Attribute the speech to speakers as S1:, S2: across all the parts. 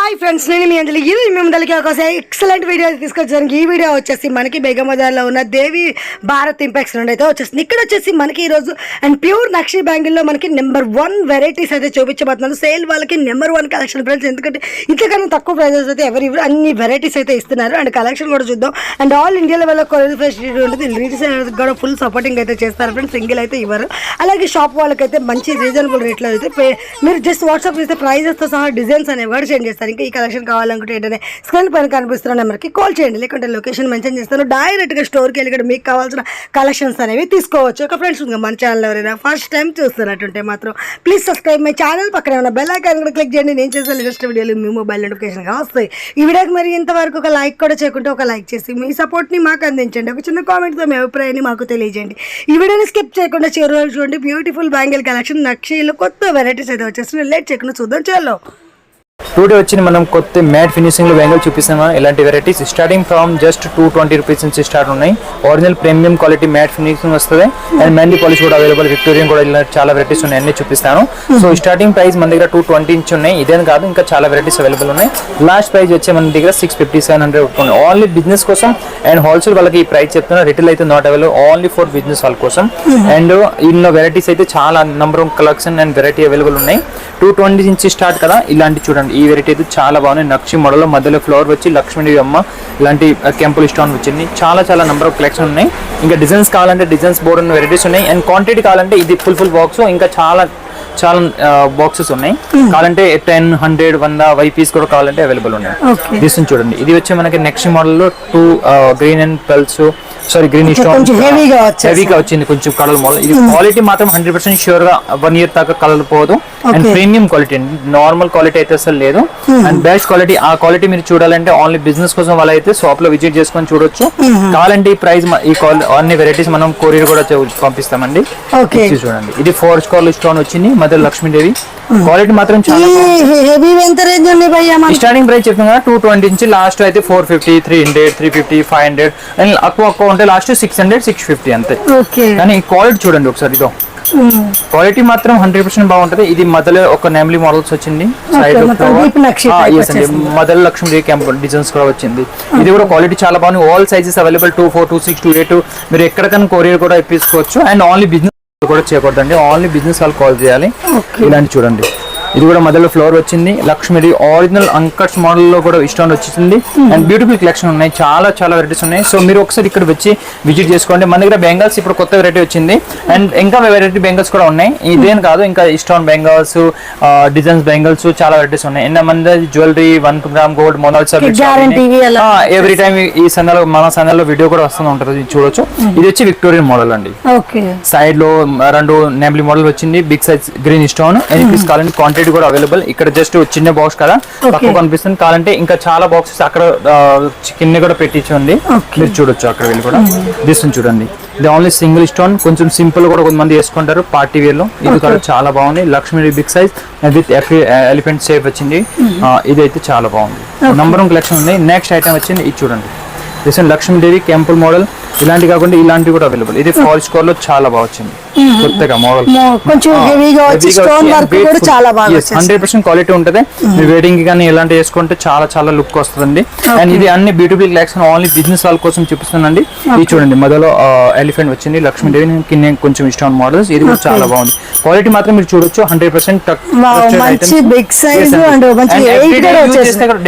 S1: Hi friends, నేను మీ అంజలి. ఇది మేము ముందరికి ఒక ఎక్సలెంట్ వీడియో తీసుకొచ్చాను. ఈ వీడియో వచ్చేసి మనకి బేగం బజార్లో ఉన్న దేవి భారత్ ఇంపాక్స్ నుండి అయితే వచ్చేసింది. ఇక్కడ వచ్చేసి మనకి ఈరోజు అండ్ ప్యూర్ నక్షి బ్యాంగిల్లో మనకి నెంబర్ 1 వెరైటీస్ అయితే చూపించబోతున్నాను. సేల్ వాళ్ళకి నెంబర్ 1 కలెక్షన్ ఫ్రెండ్స్. ఎందుకంటే ఇంతకన్నా తక్కువ ప్రైజెస్ అయితే ఎవరు అన్ని వెరైటీస్ అయితే ఇస్తున్నారు. అండ్ కలెక్షన్ కూడా చూద్దాం. అండ్ ఆల్ ఇండియా లెవెల్లో కొరియర్ ఫెసిలిటీ ఉంటుంది. రీసెల్ కూడా ఫుల్ సపోర్టింగ్ అయితే చేస్తారు ఫ్రెండ్స్. సింగిల్ అయితే ఇవ్వరు. అలాగే షాప్ వాళ్ళకైతే మంచి రీజనబుల్ రేట్లో అయితే మీరు జస్ట్ వాట్సాప్ చేస్తే ప్రైజెస్తో సహా డిజైన్స్ అనేవి కూడా చేంజ్ చేస్తారు. ఇంకా ఈ కలెక్షన్ కావాలనుకుంటే ఏంటంటే స్క్రీన్ పైన కనిపిస్తున్న నెంబర్కి కాల్ చేయండి, లేకుంటే లొకేషన్ మెన్షన్ చేస్తాను. డైరెక్ట్గా స్టోర్కి వెళ్ళి కూడా మీకు కావాల్సిన కలెక్షన్స్ అనేవి తీసుకోవచ్చు. ఒక ఫ్రెండ్స్ ఇంకా మన ఛానల్ ఎవరైనా ఫస్ట్ టైం చూస్తున్నట్టుంటే మాత్రం ప్లీజ్ సబ్స్క్రైబ్ మై ఛానల్. పక్కన ఉన్న బెల్ ఐకాన్ కూడా క్లిక్ చేయండి. నేను చేసే లేటెస్ట్ వీడియోలు మీ మొబైల్ నోటిఫికేషన్గా వస్తాయి. ఈ వీడియోకి మరి ఇంతవరకు ఒక లైక్ కూడా చేయకుంటే ఒక లైక్ చేసి మీ సపోర్ట్ని మాకు అందించండి. ఒక చిన్న కామెంట్తో మీ అభిప్రాయాన్ని మాకు తెలియజేయండి. ఈ వీడియోని స్కిప్ చేయకుండా చివరి చూడండి. బ్యూటిఫుల్ బ్యాంగిల్ కలెక్షన్ నక్షీలో కొత్త వెరైటీస్ అయితే వచ్చేస్తున్నాయి. లేట్ చేయకుండా చూద్దాం. చలో
S2: టుడే వచ్చి మనం కొత్త మ్యాట్ ఫినిషింగ్ లో బ్యాంగిల్ చూపిస్తున్నాం. ఇలాంటి varieties starting from just 220 rupees నుంచి స్టార్ట్ ఉన్నాయి. Original premium quality matte finishing వస్తుంది. అండ్ మెహందీ పాలిష్ కూడా అవైలబుల్, విక్టోరియన్ కూడా ఇలా చాలా వెరైటీస్ ఉన్నాయి. అన్ని చూపిస్తాను. సో స్టార్టింగ్ ప్రైస్ మన దగ్గర 220 నుంచి ఉన్నాయి. ఇదేం కాదు, ఇంకా చాలా వెరైటీస్ అవైలబుల్ ఉన్నాయి. లాస్ట్ ప్రైస్ వచ్చి మన దగ్గర 650, 700 ఉన్నాయి. ఓన్లీ బిజినెస్ కోసం అండ్ హోల్సేల్ వాళ్ళకి ఈ ప్రైస్ చెప్తున్నా. రిటైల్ అయితే not available, only for business వాళ్ళ కోసం. అండ్ ఇన్నో వెరైటీస్ అయితే చాలా number of collection and variety available ఉన్నాయి. 220 నుంచి స్టార్ట్ కదా. ఇలాంటి చూడండి, ఈ వెరైటీ అయితే చాలా బాగున్నాయి. నక్షి మోడల్లో మధ్యలో ఫ్లవర్ వచ్చి లక్ష్మీదేవి అమ్మ ఇలాంటి కెంపుల్ స్టోన్ వచ్చింది. చాలా నెంబర్ ఆఫ్ కలెక్షన్ ఉన్నాయి. ఇంకా డిజైన్స్ కావాలంటే డిజైన్స్ బోర్డ్ ఉన్న వెరైటీస్ ఉన్నాయి. అండ్ క్వాంటిటీ కావాలంటే ఇది ఫుల్ బాక్స్, ఇంకా చాలా బాక్సెస్ ఉన్నాయి. కావాలంటే 10, 100, 100 వైపీస్ కూడా కావాలంటే అవైలబుల్ ఉన్నాయి. దీన్ని చూడండి, ఇది వచ్చి మనకి నెక్స్ట్ మోడల్ లో 2 green and pulse green stone హెవీగా వచ్చింది. కొంచెం కలర్ మోడల్. ఇది క్వాలిటీ మాత్రం 100% ష్యూర్ గా 1 year దాకా కలర్ పోదు. అండ్ ప్రీమియం క్వాలిటీ అండి, నార్మల్ క్వాలిటీ అయితే అసలు లేదు. And best quality. ఆ క్వాలిటీ మీరు చూడాలంటే ఓన్లీ బిజినెస్ కోసం వాళ్ళ అయితే షాప్ లో విజిట్ చేసుకొని చూడొచ్చు. కావాలంటే ఈ ప్రైస్ అన్ని వెరైటీస్ మనం కొరియర్ కూడా పంపిస్తామండి. చూడండి, ఇది 4 స్టోన్ వచ్చింది మధ్య లక్ష్మీదేవి. క్వాలిటీ మాత్రం చాలా స్టార్టింగ్ ప్రైస్ చెప్తాం కదా 220 నుంచి లాస్ట్ అయితే 450, 300, 350, 500 అండ్ ఎక్కువ ఉంటే లాస్ట్ 600, 650 అంతే. కానీ క్వాలిటీ చూడండి ఒకసారి. ఇదో క్వాలిటీ మాత్రం 100% బాగుంటది. ఇది మధ్యలో ఒక నెమ్లీ మోడల్స్ వచ్చింది. సైడ్ మధ్యలో లక్ష్మీదేవి క్యాంప్ డిజైన్స్ కూడా వచ్చింది. ఇది కూడా క్వాలిటీ చాలా బాగుంది. ఆల్ సైజెస్ అవైలబుల్ 24, 26, 28 మీరు ఎక్కడికైనా కొరియర్ కూడా ఇప్పించుకోవచ్చు. అండ్ ఓన్లీ బిజినెస్ కూడా చేయకూడదండి, ఓన్లీ బిజినెస్ వాళ్ళు కాల్ చేయాలి. ఇలాంటి చూడండి, ఇది కూడా మధ్యలో ఫ్లోర్ వచ్చింది. లక్ష్మీది ఒరిజినల్ అంకట్స్ మోడల్ లో కూడా ఇష్టం వచ్చింది. అండ్ బ్యూటిఫుల్ కలెక్షన్ ఉన్నాయి. చాలా వెరైటీస్ ఉన్నాయి. సో మీరు ఒకసారి ఇక్కడ వచ్చి విజిట్ చేసుకోండి. మన దగ్గర బెంగల్స్ ఇప్పుడు కొత్త వెరైటీ వచ్చింది. అండ్ ఇంకా వెరైటీ బెంగల్స్ కూడా ఉన్నాయి. ఇదేం కాదు, ఇంకా ఇస్టోన్ బెంగల్స్, డిజైన్స్ బెంగల్స్ చాలా వెరైటీస్ ఉన్నాయి. అండ్ మన jewellery 1 gram gold models every time ఈ సందర్లో మన సందర్లో వీడియో కూడా వస్తూ ఉంటుంది, చూడొచ్చు. ఇది వచ్చి విక్టోరియన్ మోడల్ అండి. సైడ్ లో 2 నెమ్లీ మోడల్ వచ్చింది. Big size green stone. Any piece కావాలంటే క్వాంటిటీ కూడా అవైలబుల్. ఇక్కడ జస్ట్ చిన్న బాక్స్ కదా, తక్కువ కనిపిస్తుంది. కావాలంటే ఇంకా చాలా బాక్సెస్ అక్కడ కింద కూడా పెట్టించండి, మీరు చూడొచ్చు. అక్కడ వెళ్ళి కూడా దీన్ని చూడండి. ఇది ఓన్లీ సింగిల్ స్టోన్, కొంచెం సింపుల్ కూడా కొంతమంది వేసుకుంటారు పార్టీ వేర్ లో. ఇది కూడా చాలా బాగుంది. Lakshmi big size with elephant shape వచ్చింది. ఇది అయితే చాలా బాగుంది. నంబర్ 1 కలెక్షన్ ఉంది. నెక్స్ట్ ఐటమ్ వచ్చింది, ఇది చూడండి. Lakshmidevi temple model. ఇలాంటి కాకుండా ఇలాంటివి కూడా అవైలబుల్. ఇది ఫాల్ స్కోర్ లో చాలా బాగా వచ్చింది. కొత్తగా మోడల్ 100% క్వాలిటీ ఉంటుంది. మీరు వెడ్డింగ్ కానీ ఇలాంటి వేసుకుంటే చాలా లుక్ వస్తుంది. అండ్ ఇది అన్ని బ్యూటిఫుల్ కలెక్షన్ ఓన్లీ బిజినెస్ వాళ్ళ కోసం చూపిస్తుందండి. ఇది చూడండి, మధ్యలో ఎలిఫెంట్ వచ్చింది. లక్ష్మీదేవి కింద కొంచెం ఇష్టం మోడల్స్. ఇది కూడా చాలా బాగుంది. క్వాలిటీ మాత్రం మీరు చూడొచ్చు. 100%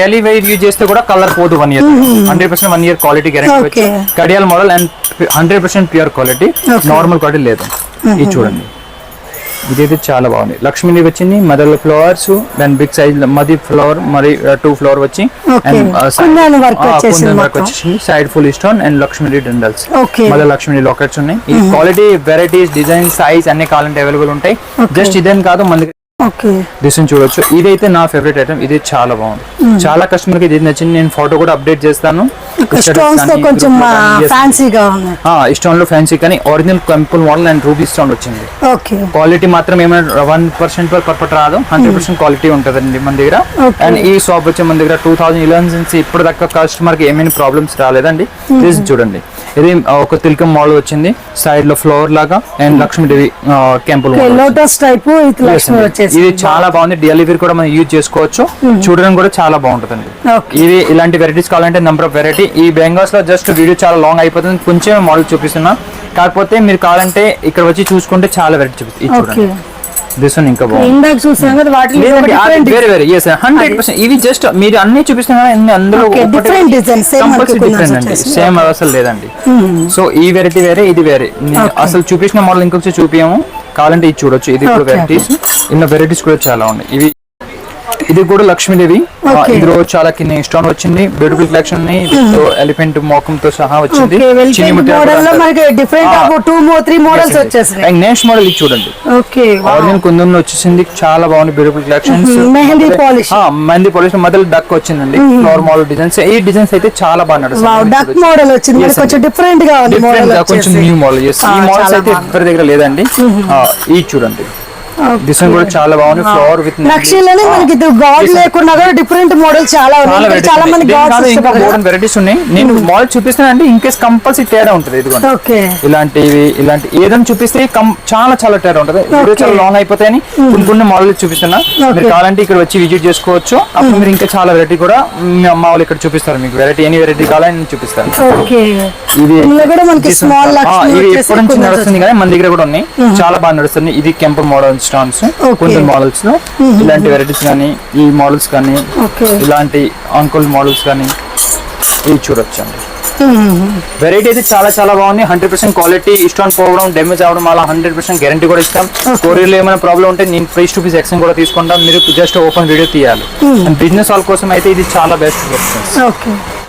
S2: డైలీ వేర్ యూజ్ చేస్తే కూడా కలర్ పోదు. 1 year 100% 1 year క్వాలిటీ గ్యారెంటీ. కడియాల్ model and 100% pure quality, normal quality లేదు. ఇది చూడండి, ఇదైతే చాలా బాగుంది. లక్ష్మీదేవి వచ్చింది, మధ్యలో ఫ్లవర్స్, దాని బిగ్ సైజ్ మధ్య ఫ్లవర్, మరి 2 ఫ్లవర్ వచ్చి side full stone and Lakshmidevi డండల్స్. మధ్య లక్ష్మీదేవి లాకెట్స్ ఉన్నాయి. ఈ క్వాలిటీ, వెరైటీస్, డిజైన్, సైజ్ అన్ని కావాలంటే అవైలబుల్ ఉంటాయి. జస్ట్ ఇదేం కాదు, మన డిజైన్ చూడొచ్చు. ఇదైతే నా ఫేవరెట్ ఐటమ్. ఇది చాలా బాగుంది. చాలా కస్టమర్ కి ఇది నచ్చింది. నేను ఫోటో కూడా అప్డేట్ చేస్తాను.
S1: స్టోన్స్ తో కొంచెం ఫ్యాన్సీగా ఉంది.
S2: ఈ స్టోన్ లో ఫ్యాన్సీ కానీ original temple model and ruby stone వచ్చింది.
S1: ఓకే,
S2: క్వాలిటీ మాత్రం ఏమైనా 1% పర్ఫెక్ట్ రాదు, 100% క్వాలిటీ ఉంటుందండి మన దగ్గర. అండ్ ఈ షాప్ వచ్చే మన దగ్గర 2011 నుంచి ఇప్పుడు దాకా కస్టమర్ కి ఏమైనా ప్రాబ్లమ్స్ రాలేదండి. ఇది చూడండి, ఇది ఒక తిలకం మోడల్ వచ్చింది, సైడ్ లో ఫ్లవర్ లాగా and Lakshmidevi temple
S1: lotus type
S2: ఇది చాలా బాగుంది. డెలివరీ కూడా మనం యూజ్ చేసుకోవచ్చు, చూడడానికి కూడా చాలా బాగుంటుందండి. ఇది ఇలాంటి వెరైటీస్ కావాలంటే నెంబర్ ఆఫ్ వెరైటీ. ఈ బెంగాల్స్ లో జస్ట్ వీడియో చాలా లాంగ్ అయిపోతుంది, కొంచెం మోడల్ చూపిస్తున్నా. కాకపోతే మీరు కావాలంటే ఇక్కడ వచ్చి చూసుకుంటే చాలా వెరైటీ చూపిస్తుంది. చూడండి, దిస్ వన్ ఇంకా బాగుంది. వేరే వేరే 100%. ఇవి జస్ట్ మీరు అన్ని చూపిస్తున్నా, అందులో డిఫరెంట్ అండి, సేమ్ అసలు లేదండి. సో ఈ వెరైటీ వేరే, ఇది వేరే. అసలు చూపించిన మోడల్ ఇంకొకటి చూపించాము, కావాలంటే ఇది చూడొచ్చు. ఇది కూడా వెరైటీస్, ఇన్న వెరైటీస్ కూడా చాలా ఉన్నాయి. ఇవి ఇది కూడా లక్ష్మీదేవి, ఇందులో చాలా కింద స్టోన్ వచ్చింది. బ్యూటిఫుల్ కలెక్షన్ ఎలిఫెంట్ మోకంతో సహా వచ్చింది. నెక్స్ట్ మోడల్ ఇది చూడండి, ఆరెంజ్ కుందన్ వచ్చేసింది, చాలా బాగుంది. బ్యూటిఫుల్ కలెక్షన్స్, మెహందీ పాలిష్ మొదలు డక్ వచ్చిందండి. ఫ్లవర్ మోడల్ డిజైన్స్, ఈ డిజైన్స్ అయితే చాలా బాగా నడుస్తుంది. కొంచెం న్యూ మోడల్. ఈ మోడల్స్ అయితే ఎవరి దగ్గర లేదండి. ఈ చూడండి, డిజైన్ కూడా చాలా బాగుంది. ఫ్లవర్ విత్
S1: నక్షీలోనే మనకి గాడ్ లేకుండా కూడా డిఫరెంట్ మోడల్ చాలా ఉన్నాయి. చాలా మంది
S2: మోడర్న్ వెరైటీస్ ఉన్నాయి. నేను మోడల్ చూపిస్తాను అంటే ఇన్ కేస్ కంపల్సరీ తేడా ఉంటుంది. ఇదిగోండి, ఇలాంటివి ఇలాంటి ఏదైనా చూపిస్తే చాలా చాలా తేడా ఉంటుంది. వీడియో చాలా లాంగ్ అయిపోతాయని కొన్ని మోడల్ చూపిస్తున్నా. మీరు కావాలంటే ఇక్కడ వచ్చి విజిట్ చేసుకోవచ్చు. అప్పుడు మీరు ఇంకా చాలా వెరైటీ కూడా మా వాళ్ళు ఇక్కడ చూపిస్తారు. మీకు వెరైటీ ఎనీ వెరైటీ కావాలని నేను చూపిస్తాను. ఇది ఎప్పటి నుంచి నడుస్తుంది కానీ మన దగ్గర కూడా ఉన్నాయి, చాలా బాగా నడుస్తుంది. ఇది కెంపుల్ మోడల్ స్టోన్స్, కొన్ని మోడల్స్ లో ఇలాంటి వెరైటీస్ కానీ, ఈ మోడల్స్ కానీ, ఇలాంటి అంకుల్ మోడల్స్ కానీ ఇవి చూడొచ్చు అండి. వెరైటీ అయితే చాలా చాలా బాగుంది. 100% క్వాలిటీ, స్టోన్ పోవడం డ్యామేజ్ అవడం అలా 100% గ్యారంటీ కూడా ఇస్తాం. కొరియర్ లో ఏమైనా ప్రాబ్లం ఉంటే నేను ఫేస్ టు ఫేస్ ఎక్స్చేంజ్ కూడా తీసుకుంటాం. మీరు జస్ట్ ఓపెన్ వీడియో తీయాలి. బిజినెస్ వాళ్ళ కోసం అయితే ఇది చాలా బెస్ట్ ఆప్షన్.